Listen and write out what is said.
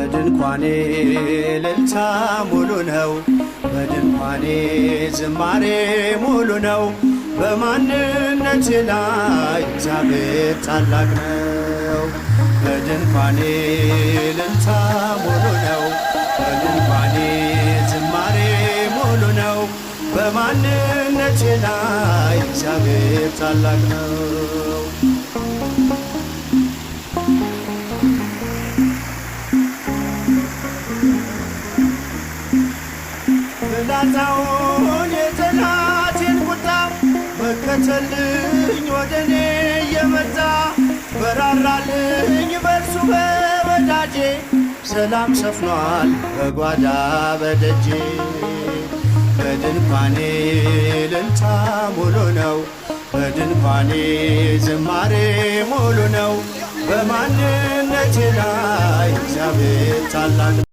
በድንኳኔ እልልታ ሙሉ ነው፣ በድንኳኔ ዝማሬ ሙሉ ነው። በማንነቴ ላይ እግዚአብሔር ታላቅ ነው። በድንኳኔ እልልታ ሙሉ ነው፣ በድንኳኔ ዝማሬ ሙሉ ነው። በማንነቴ ላይ እግዚአብሔር ታላቅ ነው። ፍላጻውን የጠላቴን ቁጣ መከተልኝ ወደኔ እየመጣ በራራልኝ በርሱ በወዳጄ ሰላም ሰፍኗል በጓዳ በደጄ። በድንኳኔ እልልታ ሙሉ ነው፣ በድንኳኔ ዝማሬ ሙሉ ነው። በማንነቴ ላይ እግዚአብሔር ታላቅ